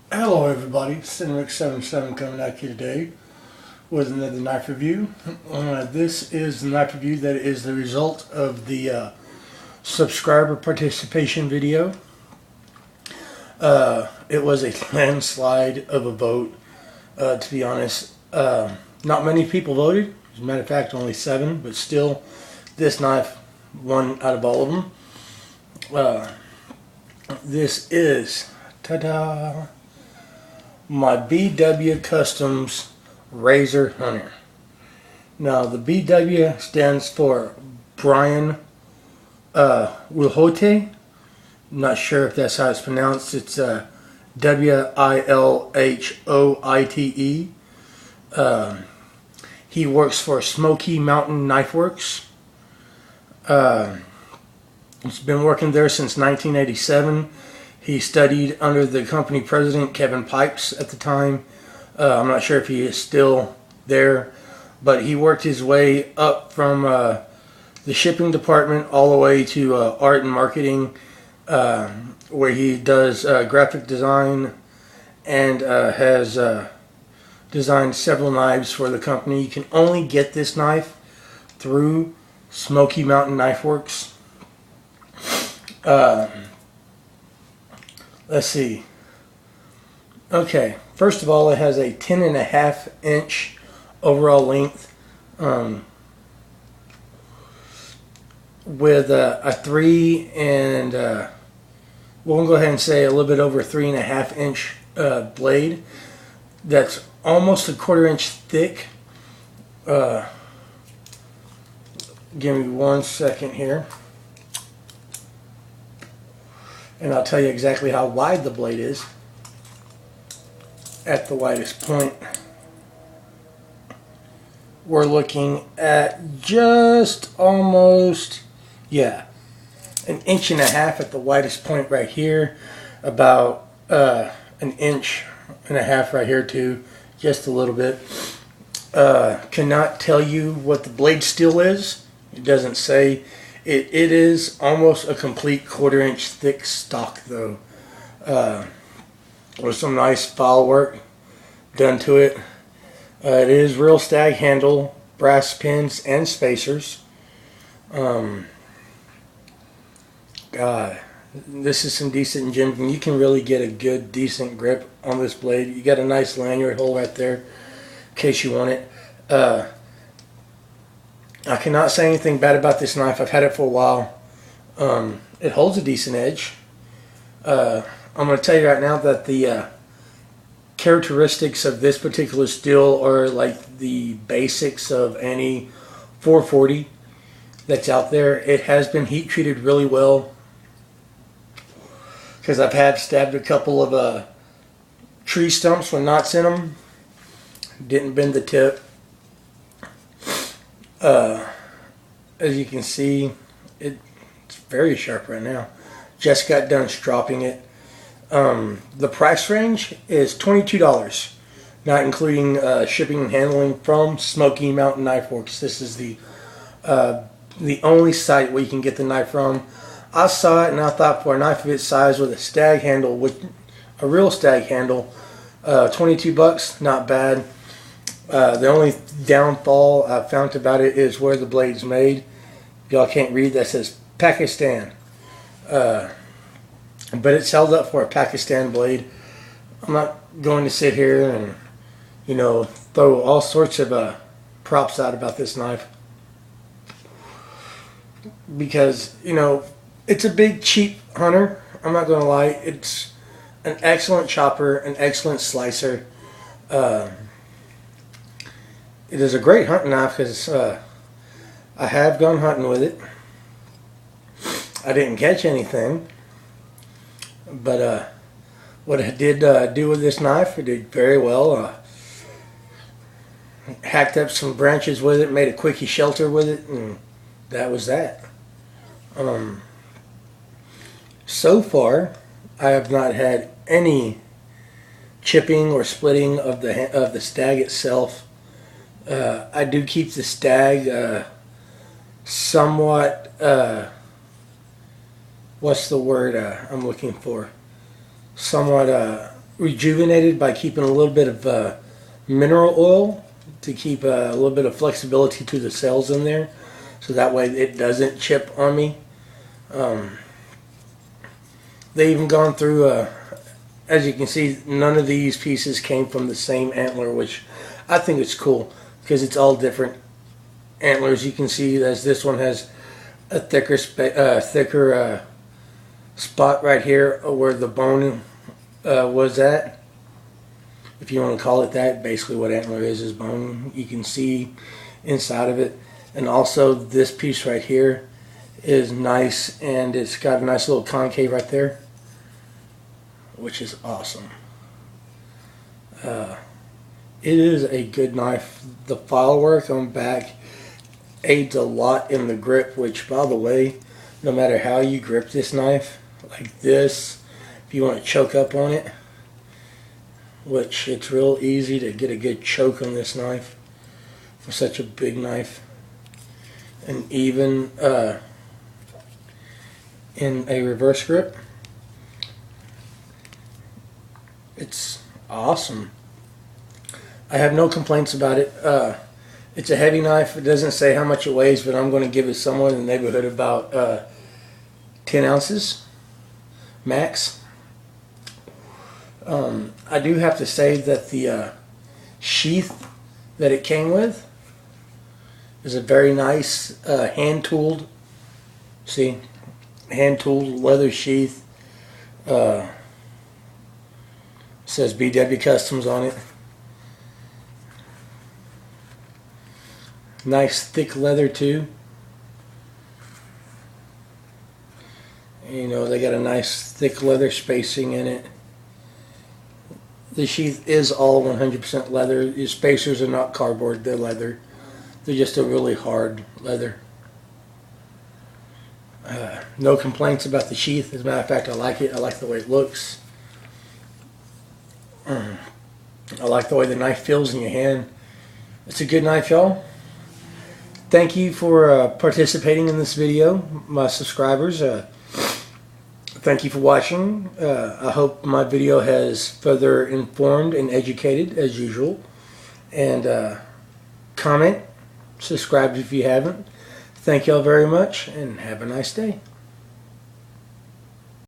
Hello everybody, Cineric77 coming at you today with another knife review. This is the knife review that is the result of the subscriber participation video. It was a landslide of a vote, to be honest. Not many people voted, as a matter of fact only 7, but still this knife won out of all of them. This is, ta-da! My BW Customs Razor Hunter. Now the BW stands for Brian Wilhoite. Not sure if that's how it's pronounced. It's Wilhoite. He works for Smoky Mountain Knife Works. He's been working there since 1987. He studied under the company president, Kevin Pipes, at the time. I'm not sure if he is still there, but he worked his way up from the shipping department all the way to art and marketing, where he does graphic design and has designed several knives for the company. You can only get this knife through Smoky Mountain Knife Works. Let's see. Okay, first of all, it has a 10.5 inch overall length with a 3 and we'll go ahead and say a little bit over 3.5 inch blade that's almost a 1/4 inch thick. Give me 1 second here, and I'll tell you exactly how wide the blade is. At the widest point, we're looking at just almost, yeah, 1.5 inches at the widest point right here, about 1.5 inches right here too, just a little bit. Cannot tell you what the blade steel is. It doesn't say. It is almost a complete 1/4 inch thick stock though, with some nice file work done to it. It is real stag handle, brass pins and spacers. God, this is some decent jimping. You can really get a good decent grip on this blade. You got a nice lanyard hole right there in case you want it. I cannot say anything bad about this knife. I've had it for a while. It holds a decent edge. I'm going to tell you right now that the characteristics of this particular steel are like the basics of any 440 that's out there. It has been heat treated really well, because I've had stabbed a couple of tree stumps with knots in them. Didn't bend the tip. As you can see, it's very sharp right now. Just got done stropping it. The price range is $22, not including shipping and handling from Smoky Mountain Knife Works. This is the only site where you can get the knife from. I saw it and I thought, for a knife of its size with a stag handle, with a real stag handle, $22, not bad. The only downfall I found about it is where the blade's made. Y'all can't read, that says Pakistan. But it's held up for a Pakistan blade. I'm not going to sit here and, throw all sorts of props out about this knife, because, it's a big, cheap hunter. I'm not going to lie. It's an excellent chopper, an excellent slicer. It is a great hunting knife because I have gone hunting with it. I didn't catch anything, but what I did do with this knife, I did very well. Hacked up some branches with it, made a quickie shelter with it, and that was that. So far, I have not had any chipping or splitting of the stag itself. I do keep the stag somewhat, what's the word I'm looking for? Somewhat rejuvenated by keeping a little bit of mineral oil to keep a little bit of flexibility to the cells in there, so that way it doesn't chip on me. They even gone through, as you can see, none of these pieces came from the same antler, which I think is cool because it's all different antlers. You can see as this one has a thicker spot right here where the bone was at, if you want to call it that. Basically what antler is bone. You can see inside of it. And also this piece right here is nice, and it's got a nice little concave right there, which is awesome. It is a good knife. The file work on back aids a lot in the grip, which, by the way, no matter how you grip this knife, like this, if you want to choke up on it, which it's real easy to get a good choke on this knife for such a big knife. And even in a reverse grip, it's awesome. I have no complaints about it. It's a heavy knife. It doesn't say how much it weighs, but I'm going to give it somewhere in the neighborhood of about 10 ounces max. I do have to say that the sheath that it came with is a very nice hand-tooled, see, hand-tooled leather sheath. Says BW Customs on it. Nice thick leather too. You know, they got a nice thick leather spacing in it. The sheath is all 100% leather. Your spacers are not cardboard, they're leather. They're just a really hard leather. No complaints about the sheath. As a matter of fact, I like it. I like the way it looks. I like the way the knife feels in your hand. It's a good knife, y'all. Thank you for participating in this video, my subscribers. Thank you for watching. I hope my video has further informed and educated as usual. And comment, subscribe if you haven't. Thank y'all very much, and have a nice day.